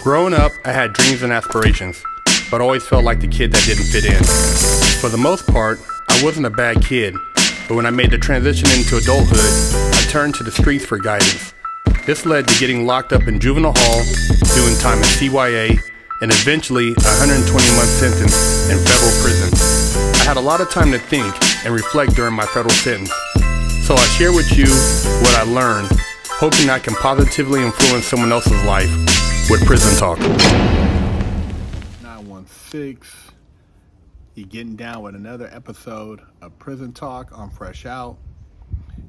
Growing up, I had dreams and aspirations, but always felt like the kid that didn't fit in. For the most part, I wasn't a bad kid, but when I made the transition into adulthood, I turned to the streets for guidance. This led to getting locked up in juvenile hall, doing time in CYA, and eventually a 120-month sentence in federal prison. I had a lot of time to think and reflect during my federal sentence, so I share with you what I learned, hoping I can positively influence someone else's life with Prison Talk. 916, you're getting down with another episode of Prison Talk on Fresh Out.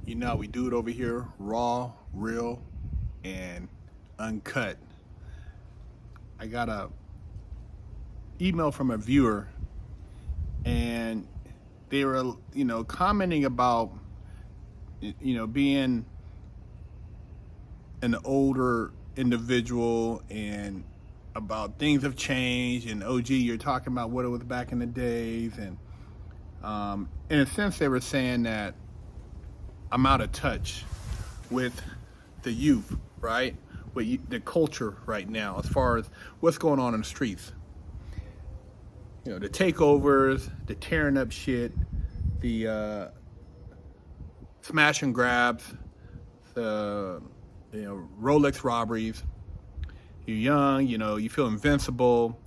You know, we do it over here raw, real, and uncut. I got a email from a viewer, and they were, commenting about, being an older individual and about things have changed, and OG, you're talking about what it was back in the days, and in a sense they were saying that I'm out of touch with the youth, right? With the culture right now as far as what's going on in the streets. The takeovers, the tearing up shit, the smash and grabs, the Rolex robberies. You're young, you feel invincible.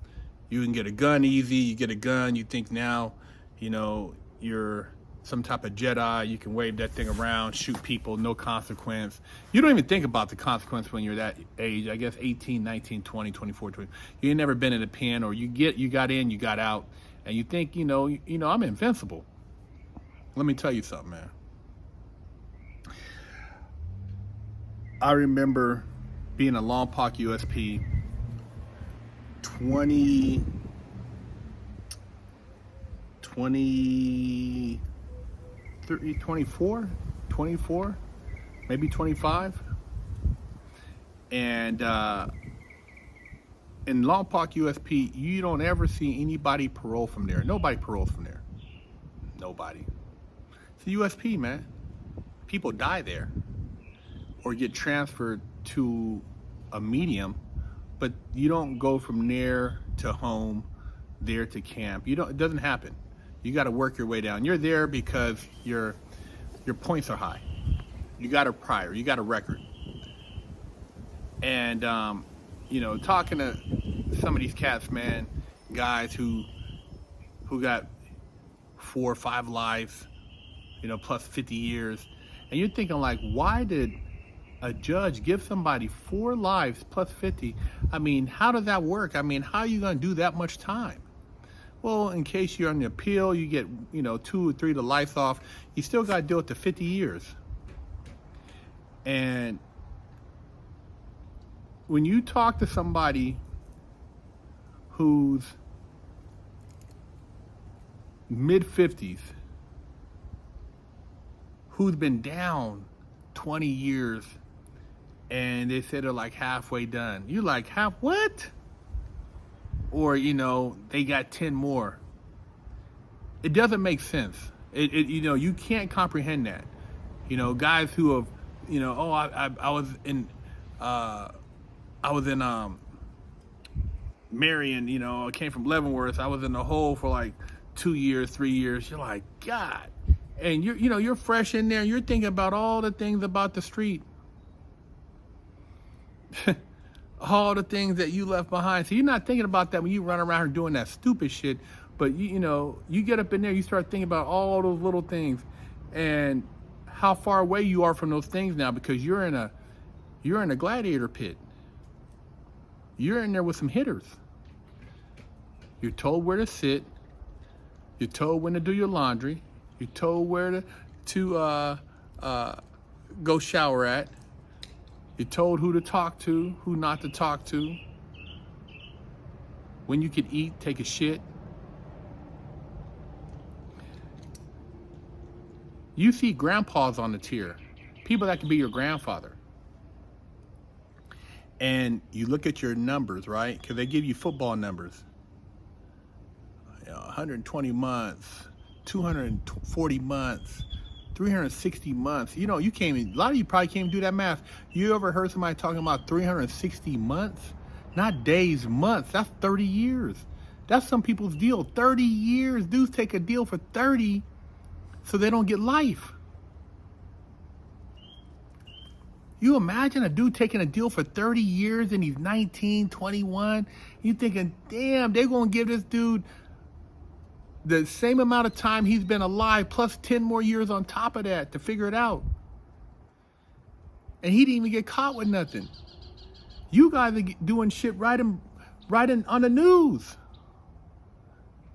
You can get a gun easy. You get a gun, you think now, you're some type of Jedi. You can wave that thing around, shoot people, no consequence. You don't even think about the consequence when you're that age. I guess 18, 19, 20, 24, 20. You ain't never been in a pen, or you got in, you got out, and you think, I'm invincible. Let me tell you something, man. I remember being a Lompoc USP 24, maybe 25. And in Lompoc USP, you don't ever see anybody parole from there. Nobody paroles from there. Nobody. It's the USP, man. People die there or get transferred to a medium, but you don't go from there to home, there to camp. It doesn't happen. You got to work your way down. You're there because your points are high. You got a prior, you got a record. And talking to some of these cats, man, guys who got 4 or 5 lives, plus 50 years, and you're thinking like, why did a judge give somebody 4 lives plus 50? I mean, how does that work? I mean, how are you going to do that much time? Well, in case you're on the appeal, you get, 2 or 3 to life off. You still got to deal with the 50 years. And when you talk to somebody who's mid-50s, who's been down 20 years, and they said they're like halfway done. You're like, what? Or, they got 10 more. It doesn't make sense. You can't comprehend that. Guys who have, I was in Marion, I came from Leavenworth. I was in the hole for like 2 years, 3 years. You're like, God. And you're fresh in there, and you're thinking about all the things about the street. All the things that you left behind. So you're not thinking about that when you run around doing that stupid shit. But you get up in there, you start thinking about all those little things and how far away you are from those things now, because you're in a gladiator pit. You're in there with some hitters. You're told where to sit. You're told when to do your laundry. You're told where to go shower at. You're told who to talk to, who not to talk to, when you can eat, take a shit. You see grandpas on the tier, people that can be your grandfather. And you look at your numbers, right? Because they give you football numbers. 120 months, 240 months, 360 months. You can't even, a lot of you probably can't even do that math. You ever heard somebody talking about 360 months? Not days, months. That's 30 years. That's some people's deal. 30 years. Dudes take a deal for 30 so they don't get life. You imagine a dude taking a deal for 30 years and he's 19, 21. You thinking, damn, they're going to give this dude the same amount of time he's been alive plus 10 more years on top of that to figure it out. And he didn't even get caught with nothing. You guys are doing shit right on the news.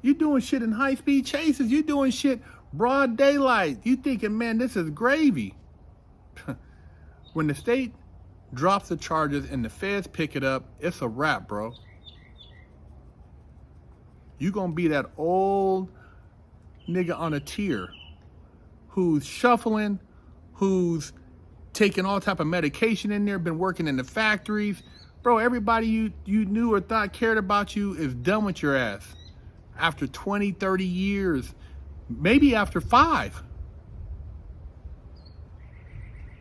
You doing shit in high-speed chases. You doing shit broad daylight. You thinking, man, this is gravy. When the state drops the charges and the feds pick it up, it's a wrap, bro. You gonna be that old nigga on a tier who's shuffling, who's taking all type of medication in there, been working in the factories. Bro, everybody you knew or thought cared about you is done with your ass. After 20, 30 years, maybe after 5.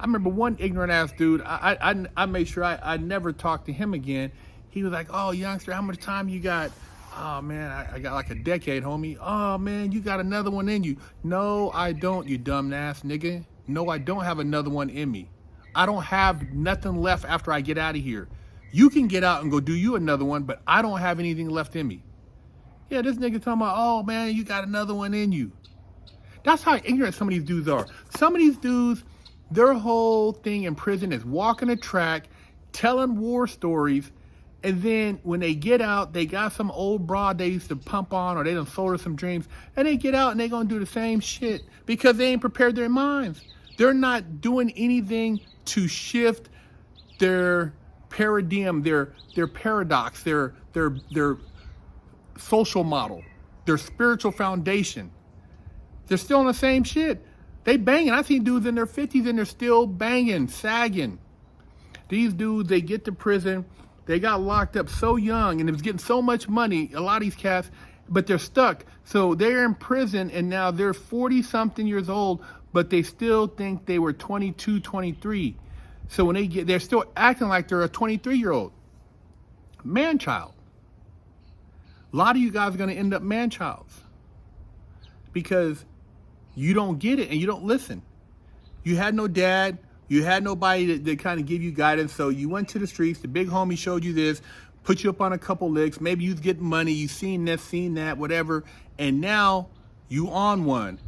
I remember one ignorant ass dude, I made sure I never talked to him again. He was like, oh, youngster, how much time you got? Oh, man, I got like a decade, homie. Oh, man, you got another one in you. No, I don't, you dumb ass nigga. No, I don't have another one in me. I don't have nothing left after I get out of here. You can get out and go do you another one, but I don't have anything left in me. Yeah, this nigga talking about, oh, man, you got another one in you. That's how ignorant some of these dudes are. Some of these dudes, their whole thing in prison is walking the track, telling war stories, and then when they get out, they got some old broad they used to pump on, or they done sold her some dreams, and they get out and they gonna do the same shit because they ain't prepared their minds. They're not doing anything to shift their paradigm, their paradox, their social model, their spiritual foundation. They're still on the same shit. They banging. I've seen dudes in their 50s and they're still banging, sagging. These dudes, they get to prison, they got locked up so young and it was getting so much money, a lot of these cats, but they're stuck. So they're in prison and now they're 40-something years old, but they still think they were 22, 23. So when they're still acting like they're a 23-year-old. Man-child. A lot of you guys are going to end up man-childs because you don't get it and you don't listen. You had no dad. You had nobody to kind of give you guidance. So you went to the streets. The big homie showed you this, put you up on a couple licks. Maybe you was getting money. You seen this, seen that, whatever. And now you on one.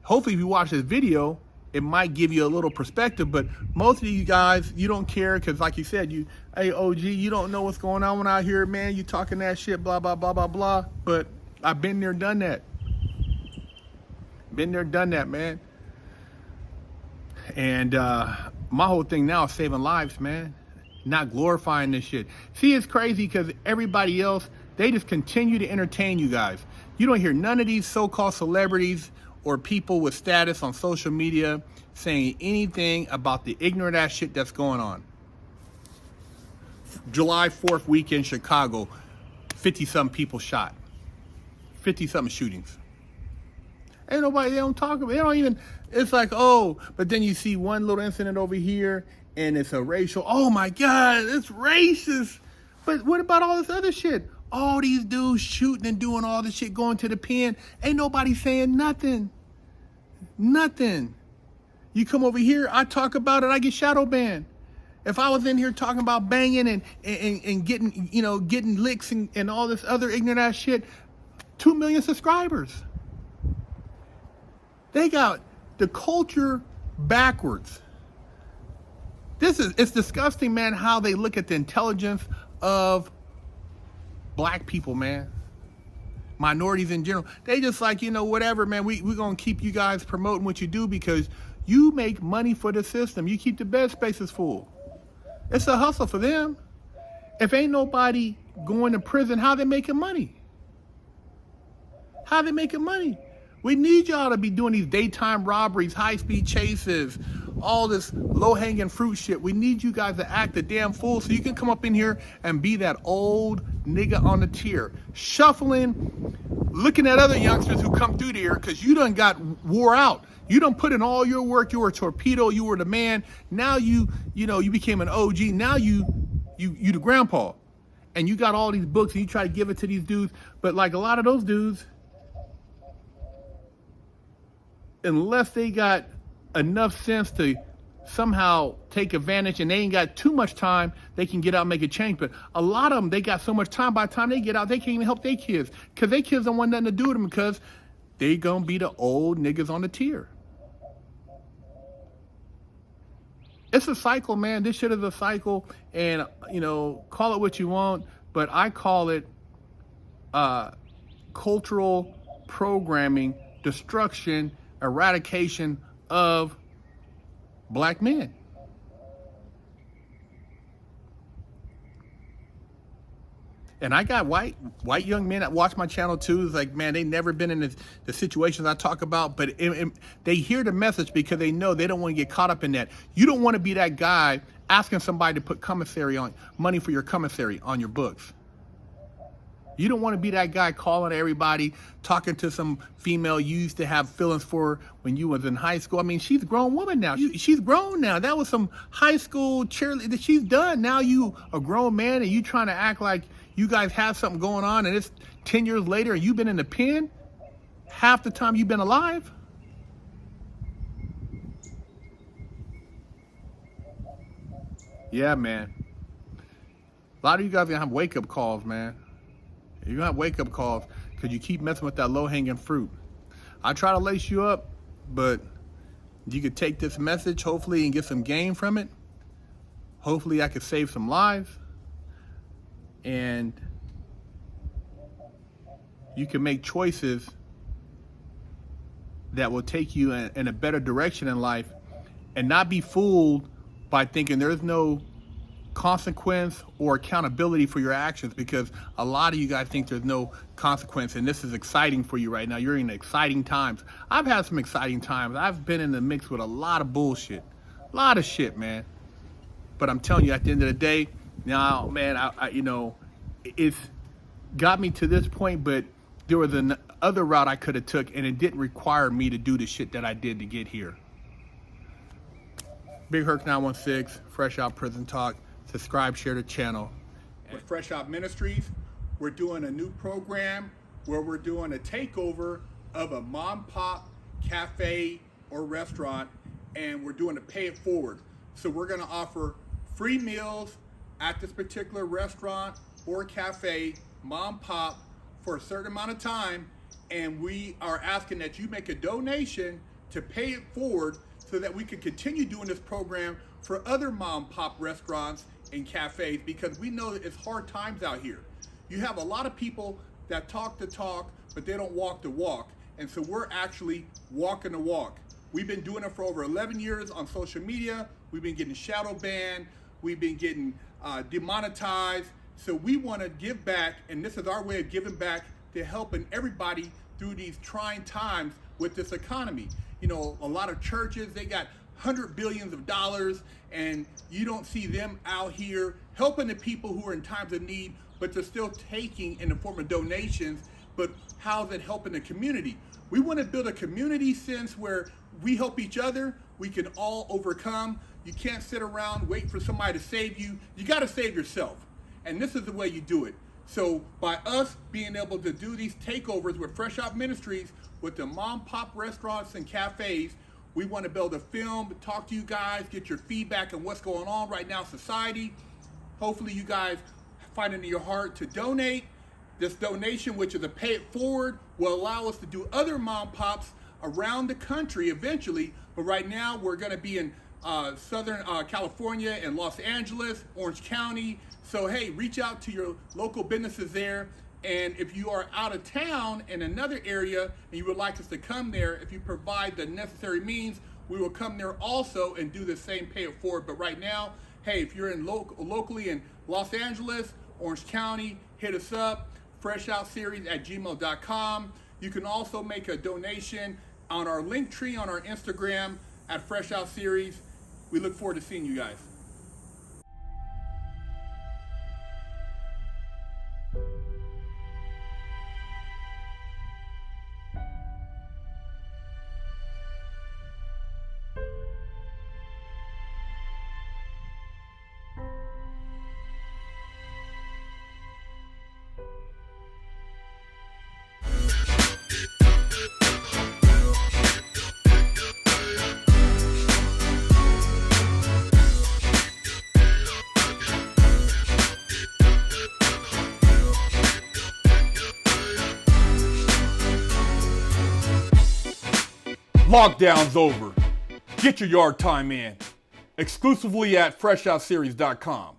Hopefully if you watch this video, it might give you a little perspective. But most of you guys, you don't care because like you said, hey, OG, you don't know what's going on out here, man. You talking that shit, blah, blah, blah, blah, blah. But I've been there, done that. Been there, done that, man. And my whole thing now is saving lives, man. Not glorifying this shit. See, it's crazy because everybody else, they just continue to entertain you guys. You don't hear none of these so-called celebrities or people with status on social media saying anything about the ignorant ass shit that's going on. July 4th weekend, Chicago, 50-something people shot. 50-something shootings. Ain't nobody, they don't talk about it. They don't even, it's like, oh, but then you see one little incident over here and it's a racial, oh my God, it's racist. But what about all this other shit? All these dudes shooting and doing all this shit, going to the pen. Ain't nobody saying nothing. Nothing. You come over here, I talk about it, I get shadow banned. If I was in here talking about banging and getting, getting licks and all this other ignorant ass shit, 2 million subscribers. They got the culture backwards. It's disgusting, man, how they look at the intelligence of black people, man. Minorities in general. They just like, whatever, man, we're going to keep you guys promoting what you do because you make money for the system. You keep the bed spaces full. It's a hustle for them. If ain't nobody going to prison, how they making money? How they making money? We need y'all to be doing these daytime robberies, high-speed chases, all this low-hanging fruit shit. We need you guys to act a damn fool so you can come up in here and be that old nigga on the tier, shuffling, looking at other youngsters who come through there because you done got wore out. You done put in all your work. You were a torpedo. You were the man. Now you became an OG. Now you the grandpa. and you got all these books and you try to give it to these dudes, but like a lot of those dudes, unless they got enough sense to somehow take advantage and they ain't got too much time, they can get out and make a change. But a lot of them, they got so much time, by the time they get out, they can't even help their kids because their kids don't want nothing to do with them because they gonna be the old niggas on the tier. It's a cycle, man. This shit is a cycle, and call it what you want, but I call it cultural programming, destruction, eradication of black men. And I got white young men that watch my channel too. It's like, man, they never been in the situations I talk about, but they hear the message because they know they don't want to get caught up in that. You don't want to be that guy asking somebody to put money for your commissary on your books. You don't want to be that guy calling everybody, talking to some female you used to have feelings for when you was in high school. I mean, she's a grown woman now. She's grown now. That was some high school cheerleader. She's done. Now you a grown man and you trying to act like you guys have something going on, and it's 10 years later and you've been in the pen half the time you've been alive. Yeah, man. A lot of you guys are gonna have wake-up calls, man. You're gonna have wake-up calls because you keep messing with that low-hanging fruit. I try to lace you up, but you could take this message, hopefully, and get some gain from it. Hopefully, I could save some lives. And you can make choices that will take you in a better direction in life and not be fooled by thinking there's no consequence or accountability for your actions, because a lot of you guys think there's no consequence, and this is exciting for you right now. You're in exciting times. I've had some exciting times. I've been in the mix with a lot of bullshit, a lot of shit, man. But I'm telling you, at the end of the day, now, man, it's got me to this point, but there was another route I could have took, and it didn't require me to do the shit that I did to get here. Big Herc 916, Fresh Out Prison Talk. Subscribe, share the channel. With Fresh Out Ministries, we're doing a new program where we're doing a takeover of a mom pop cafe or restaurant, and we're doing a pay it forward. So we're going to offer free meals at this particular restaurant or cafe, mom pop, for a certain amount of time, and we are asking that you make a donation to pay it forward so that we can continue doing this program for other mom pop restaurants and cafes, because we know that it's hard times out here. You have a lot of people that talk the talk, but they don't walk the walk, and so we're actually walking the walk. We've been doing it for over 11 years on social media. We've been getting shadow banned. We've been getting demonetized. So we want to give back, and this is our way of giving back to helping everybody through these trying times with this economy. A lot of churches, they got $100 billion, and you don't see them out here helping the people who are in times of need, but they're still taking in the form of donations. But how's it helping the community? We want to build a community sense where we help each other. We can all overcome. You can't sit around waiting for somebody to save you. You got to save yourself. And this is the way you do it. So by us being able to do these takeovers with Fresh Out Ministries, with the mom pop restaurants and cafes, we want to be able to film, talk to you guys, get your feedback on what's going on right now in society. Hopefully you guys find it in your heart to donate. This donation, which is a pay it forward, will allow us to do other mom pops around the country eventually. But right now we're going to be in Southern California and Los Angeles, Orange County. So hey, reach out to your local businesses there. And if you are out of town in another area and you would like us to come there, if you provide the necessary means, we will come there also and do the same pay it forward. But right now, hey, if you're in locally in Los Angeles, Orange County, hit us up, freshoutseries@gmail.com. You can also make a donation on our link tree on our Instagram at Fresh Out Series. We look forward to seeing you guys. Lockdown's over. Get your yard time in. Exclusively at FreshOutSeries.com.